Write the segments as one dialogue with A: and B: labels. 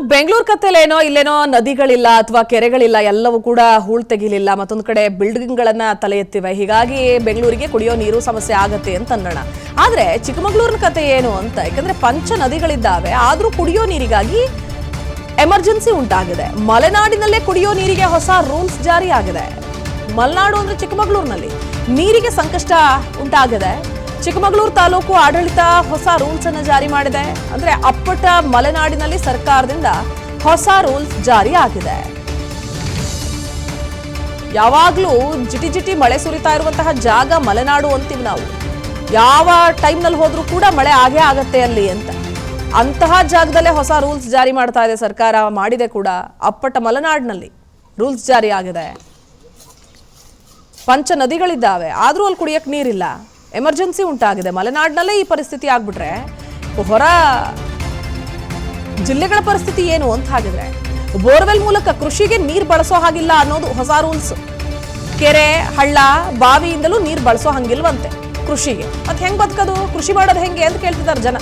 A: ಬೆಂಗಳೂರು ಕತ್ತಲೇನೋ ಇಲ್ಲೇನೋ ನದಿಗಳಿಲ್ಲ ಅಥವಾ ಕೆರೆಗಳಿಲ್ಲ, ಎಲ್ಲವೂ ಕೂಡ ಹೂಳ್ ತೆಗಿಲಿಲ್ಲ. ಮತ್ತೊಂದು ಕಡೆ ಬಿಲ್ಡಿಂಗ್ಗಳನ್ನ ತಲೆ ಎತ್ತಿವೆ. ಹೀಗಾಗಿ ಬೆಂಗಳೂರಿಗೆ ಕುಡಿಯೋ ನೀರು ಸಮಸ್ಯೆ ಆಗತ್ತೆ ಅಂತ ಅನ್ನೋಣ. ಆದ್ರೆ ಚಿಕ್ಕಮಗಳೂರಿನ ಕತೆ ಏನು ಅಂತ, ಯಾಕಂದ್ರೆ ಪಂಚ ನದಿಗಳಿದ್ದಾವೆ, ಆದ್ರೂ ಕುಡಿಯೋ ನೀರಿಗಾಗಿ ಎಮರ್ಜೆನ್ಸಿ ಉಂಟಾಗಿದೆ. ಮಲೆನಾಡಿನಲ್ಲೇ ಕುಡಿಯೋ ನೀರಿಗೆ ಹೊಸ ರೂಲ್ಸ್ ಜಾರಿ ಆಗಿದೆ. ಮಲೆನಾಡು ಅಂದ್ರೆ ಚಿಕ್ಕಮಗಳೂರಿನಲ್ಲಿ ನೀರಿಗೆ ಸಂಕಷ್ಟ ಉಂಟಾಗಿದೆ. ಚಿಕ್ಕಮಗಳೂರು ತಾಲೂಕು ಆಡಳಿತ ಹೊಸ ರೂಲ್ಸ್ ಅನ್ನು ಜಾರಿ ಮಾಡಿದೆ. ಅಂದ್ರೆ ಅಪ್ಪಟ ಮಲೆನಾಡಿನಲ್ಲಿ ಸರ್ಕಾರದಿಂದ ಹೊಸ ರೂಲ್ಸ್ ಜಾರಿ ಆಗಿದೆ. ಯಾವಾಗ್ಲೂ ಜಿಟಿ ಮಳೆ ಸುರಿತಾ ಇರುವಂತಹ ಜಾಗ ಮಲೆನಾಡು ಅಂತೀವಿ ನಾವು. ಯಾವ ಟೈಮ್ನಲ್ಲಿ ಹೋದ್ರೂ ಕೂಡ ಮಳೆ ಆಗೇ ಆಗತ್ತೆ ಅಲ್ಲಿ ಅಂತ. ಅಂತಹ ಜಾಗದಲ್ಲೇ ಹೊಸ ರೂಲ್ಸ್ ಜಾರಿ ಮಾಡ್ತಾ ಇದೆ ಸರ್ಕಾರ. ಮಾಡಿದೆ ಕೂಡ. ಅಪ್ಪಟ ಮಲೆನಾಡಿನಲ್ಲಿ ರೂಲ್ಸ್ ಜಾರಿ ಆಗಿದೆ. ಪಂಚ ನದಿಗಳಿದ್ದಾವೆ, ಆದ್ರೂ ಅಲ್ಲಿ ಕುಡಿಯಕ್ಕೆ ನೀರಿಲ್ಲ. ಎಮರ್ಜೆನ್ಸಿ ಉಂಟಾಗಿದೆ. ಮಲೆನಾಡಿನಲ್ಲೇ ಈ ಪರಿಸ್ಥಿತಿ ಆಗ್ಬಿಟ್ರೆ ಹೊರ ಜಿಲ್ಲೆಗಳ ಪರಿಸ್ಥಿತಿ ಏನು ಅಂತ ಹಾಗಿದ್ರೆ, ಬೋರ್ವೆಲ್ ಮೂಲಕ ಕೃಷಿಗೆ ನೀರು ಬಳಸೋ ಹಾಗಿಲ್ಲ ಅನ್ನೋದು ಹೊಸ ರೂಲ್ಸ್. ಕೆರೆ, ಹಳ್ಳ, ಬಾವಿಯಿಂದಲೂ ನೀರು ಬಳಸೋ ಹಂಗಿಲ್ವಂತೆ ಕೃಷಿಗೆ. ಮತ್ತೆ ಹೆಂಗ್ ಬದುಕೋದು, ಕೃಷಿ ಮಾಡೋದು ಹೆಂಗೆ ಅಂತ ಕೇಳ್ತಿದ್ದಾರೆ ಜನ.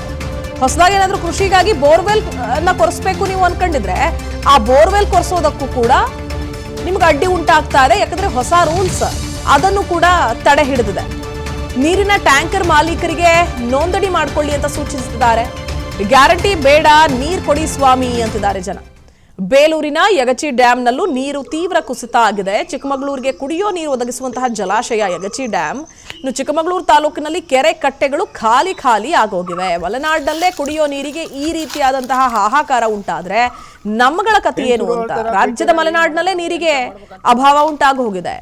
A: ಹೊಸದಾಗಿ ಏನಾದ್ರೂ ಕೃಷಿಗಾಗಿ ಬೋರ್ವೆಲ್ ಅನ್ನ ಕೊರೆಸ್ಬೇಕು ನೀವು ಅನ್ಕೊಂಡಿದ್ರೆ, ಆ ಬೋರ್ವೆಲ್ ಕೊರೆಸೋದಕ್ಕೂ ಕೂಡ ನಿಮ್ಗೆ ಅಡ್ಡಿ ಉಂಟಾಗ್ತಾ ಇದೆ. ಯಾಕಂದ್ರೆ ಹೊಸ ರೂಲ್ಸ್ ಅದನ್ನು ಕೂಡ ತಡೆ ಹಿಡಿದಿದೆ. ನೀರಿನ ಟ್ಯಾಂಕರ್ ಮಾಲೀಕರಿಗೆ ನೋಂದಣಿ ಮಾಡಿಕೊಳ್ಳಿ ಅಂತ ಸೂಚಿಸಿದ್ದಾರೆ. ಗ್ಯಾರಂಟಿ ಬೇಡ, ನೀರು ಕೊಡಿ ಸ್ವಾಮಿ ಅಂತಿದ್ದಾರೆ ಜನ. ಬೇಲೂರಿನ ಯಗಚಿ ಡ್ಯಾಂನಲ್ಲೂ ನೀರು ತೀವ್ರ ಕುಸಿತ ಆಗಿದೆ. ಚಿಕ್ಕಮಗಳೂರಿಗೆ ಕುಡಿಯೋ ನೀರು ಒದಗಿಸುವಂತಹ ಜಲಾಶಯ ಯಗಚಿ ಡ್ಯಾಮ್. ಇನ್ನು ಚಿಕ್ಕಮಗಳೂರು ತಾಲೂಕಿನಲ್ಲಿ ಕೆರೆ ಕಟ್ಟೆಗಳು ಖಾಲಿ ಆಗೋಗಿವೆ. ಮಲೆನಾಡಿನಲ್ಲೇ ಕುಡಿಯೋ ನೀರಿಗೆ ಈ ರೀತಿಯಾದಂತಹ ಹಾಹಾಕಾರ ಉಂಟಾದ್ರೆ ನಮ್ಮಗಳ ಕಥೆ ಏನು ಅಂತ. ರಾಜ್ಯದ ಮಲೆನಾಡಿನಲ್ಲೇ ನೀರಿಗೆ ಅಭಾವ ಉಂಟಾಗಿ ಹೋಗಿದೆ.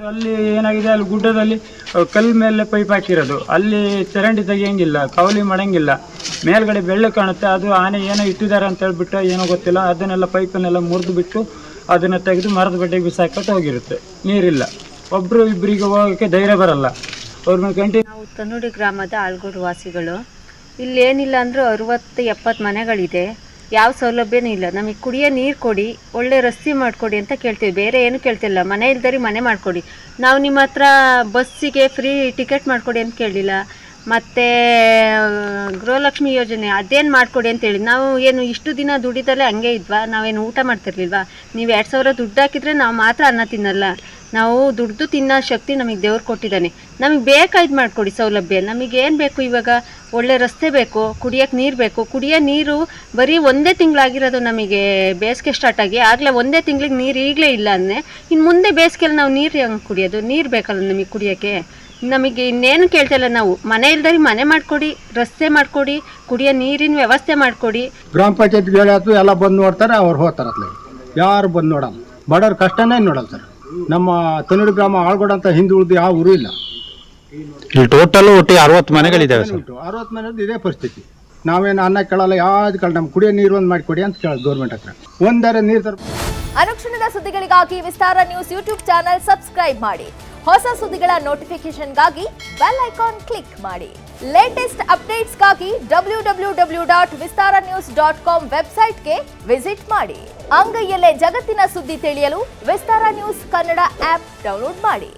B: ಅಲ್ಲಿ ಏನಾಗಿದೆ, ಅಲ್ಲಿ ಗುಡ್ಡದಲ್ಲಿ ಕಲ್ಲು ಮೇಲೆ ಪೈಪ್ ಹಾಕಿರೋದು, ಅಲ್ಲಿ ಚರಂಡಿ ತೆಗಿಯಂಗಿಲ್ಲ, ಕವಲಿ ಮಾಡಂಗಿಲ್ಲ. ಮೇಲ್ಗಡೆ ಬೆಳ್ಳೆ ಕಾಣುತ್ತೆ, ಅದು ಆನೆ ಏನೋ ಇಟ್ಟಿದ್ದಾರೆ ಅಂತ ಹೇಳ್ಬಿಟ್ಟು ಏನೋ ಗೊತ್ತಿಲ್ಲ, ಅದನ್ನೆಲ್ಲ ಪೈಪನ್ನೆಲ್ಲ ಮುರಿದು ಬಿಟ್ಟು ಅದನ್ನ ತೆಗೆದು ಮರದ ಬಡ್ಡೆಗೆ ಬಿಸಾಕಟ್ಟು ಹೋಗಿರುತ್ತೆ. ನೀರಿಲ್ಲ, ಒಬ್ರು ಇಬ್ಬರಿಗೆ ಹೋಗೋಕ್ಕೆ ಧೈರ್ಯ ಬರಲ್ಲ. ಅವ್ರ ಮೇಲೆ ಕಂಟಿನ್ಯೂ.
C: ನಾವು ತನ್ನೂಡಿ ಗ್ರಾಮದ ಆಳ್ಗೋಡು ವಾಸಿಗಳು. ಇಲ್ಲಿ ಏನಿಲ್ಲ ಅಂದರೂ 60-70 ಮನೆಗಳಿದೆ. ಯಾವ ಸೌಲಭ್ಯನೂ ಇಲ್ಲ. ನಮಗೆ ಕುಡಿಯೋ ನೀರು ಕೊಡಿ, ಒಳ್ಳೆ ರಸ್ತೆ ಮಾಡಿಕೊಡಿ ಅಂತ ಕೇಳ್ತೀವಿ. ಬೇರೆ ಏನು ಕೇಳ್ತಿಲ್ಲ. ಮನೆ ಇಲ್ದರಿ ಮನೆ ಮಾಡಿಕೊಡಿ. ನಾವು ನಿಮ್ಮ ಹತ್ರ ಬಸ್ಸಿಗೆ ಫ್ರೀ ಟಿಕೆಟ್ ಮಾಡಿಕೊಡಿ ಅಂತ ಕೇಳಿಲ್ಲ. ಮತ್ತು ಗೃಹಲಕ್ಷ್ಮಿ ಯೋಜನೆ ಅದೇನು ಮಾಡಿಕೊಡಿ ಅಂತೇಳಿ. ನಾವು ಏನು ಇಷ್ಟು ದಿನ ದುಡಿದಲ್ಲೇ ಹಂಗೆ ಇದ್ವಾ? ನಾವೇನು ಊಟ ಮಾಡ್ತಿರ್ಲಿಲ್ವಾ? ನೀವು 2000 ದುಡ್ಡು ಹಾಕಿದರೆ ನಾವು ಮಾತ್ರ ಅನ್ನ ತಿನ್ನಲ್ಲ. ನಾವು ದುಡ್ದು ತಿನ್ನೋ ಶಕ್ತಿ ನಮಗೆ ದೇವ್ರು ಕೊಟ್ಟಿದ್ದಾನೆ. ನಮಗೆ ಬೇಕಾಯ್ದು ಮಾಡಿಕೊಡಿ ಸೌಲಭ್ಯ. ನಮಗೇನು ಬೇಕು ಇವಾಗ? ಒಳ್ಳೆ ರಸ್ತೆ ಬೇಕು, ಕುಡಿಯೋಕ್ಕೆ ನೀರು ಬೇಕು. ಕುಡಿಯೋ ನೀರು ಬರೀ 1 ತಿಂಗಳಾಗಿರೋದು ನಮಗೆ ಬೇಸಿಗೆ ಸ್ಟಾರ್ಟ್ ಆಗಿ. ಆಗಲೇ 1 ತಿಂಗಳಿಗೆ ನೀರು ಈಗಲೇ ಇಲ್ಲ ಅಂದರೆ ಇನ್ನು ಮುಂದೆ ಬೇಸಿಗೆಯಲ್ಲಿ ನಾವು ನೀರು ಹೆಂಗೆ ಕುಡಿಯೋದು? ನೀರು ಬೇಕಲ್ಲ ನಮಗೆ ಕುಡಿಯೋಕ್ಕೆ. ನಮಗೆ ಇನ್ನೇನು ಕೇಳ್ತಿಲ್ಲ. ನಾವು ಮನೆ ಇಲ್ದರಿ ಮನೆ ಮಾಡಿಕೊಡಿ, ರಸ್ತೆ ಮಾಡಿಕೊಡಿ, ಕುಡಿಯೋ ನೀರಿನ ವ್ಯವಸ್ಥೆ ಮಾಡಿಕೊಡಿ.
D: ಗ್ರಾಮ ಪಂಚಾಯತ್ಗೆ ಹೇಳತ್ತು, ಎಲ್ಲ ಬಂದು ನೋಡ್ತಾರೆ, ಅವ್ರು ಹೋಗ್ತಾರತ್ಲೆ. ಯಾರು ಬಂದು ನೋಡಲ್ಲ, ಬಡವ್ರ ಕಷ್ಟನೇ ನೋಡಲ್ಲ ಸರ್. ನಮ್ಮ ತನ್ನೂಡಿ ಗ್ರಾಮ ಆಳ್ಗೋಡ ಅಂತ ಹಿಂದೆ ಉಳಿದು ಯಾವ ಊರು ಇಲ್ಲ.
E: ಇಲ್ಲಿ ಟೋಟಲ್ ಒಟ್ಟು 60 ಮನೆಗಳಿದ್ದಾವೆ ಸರ್.
D: 60 ಮನೆಯದು ಇದೇ ಪರಿಸ್ಥಿತಿ. ನಾವೇನು ಅನ್ನ ಕೇಳಲ್ಲ, ಯಾವ್ದು ಕೇಳ, ನಮ್ಗೆ ಕುಡಿಯೋ ನೀರು ಒಂದು ಮಾಡಿಕೊಡಿ ಅಂತ ಕೇಳೋದು ಗೌರ್ಮೆಂಟ್ ಹತ್ರ. ಒಂದರೆ ನೀರು ತರ.
F: ಅನುಕ್ಷಣದ ಸುದ್ದಿಗಳಿಗಾಗಿ ವಿಸ್ತಾರ ನ್ಯೂಸ್ ಯೂಟ್ಯೂಬ್ ಚಾನೆಲ್ ಸಬ್ಸ್ಕ್ರೈಬ್ ಮಾಡಿ. ಹೊಸ ಸುದ್ದಿಗಳ ನೋಟಿಫಿಕೇಶನ್ಗಾಗಿ ಬೆಲ್ ಐಕಾನ್ ಕ್ಲಿಕ್ ಮಾಡಿ. ಲೇಟೆಸ್ಟ್ ಅಪ್ಡೇಟ್ಸ್ಗಾಗಿ www.vistaranews.com ವೆಬ್ಸೈಟ್ಗೆ ವಿಸಿಟ್ ಮಾಡಿ. ಅಂಗೈಯಲ್ಲೇ ಜಗತ್ತಿನ ಸುದ್ದಿ ತಿಳಿಯಲು ವಿಸ್ತಾರ ನ್ಯೂಸ್ ಕನ್ನಡ ಆಪ್ ಡೌನ್ಲೋಡ್ ಮಾಡಿ.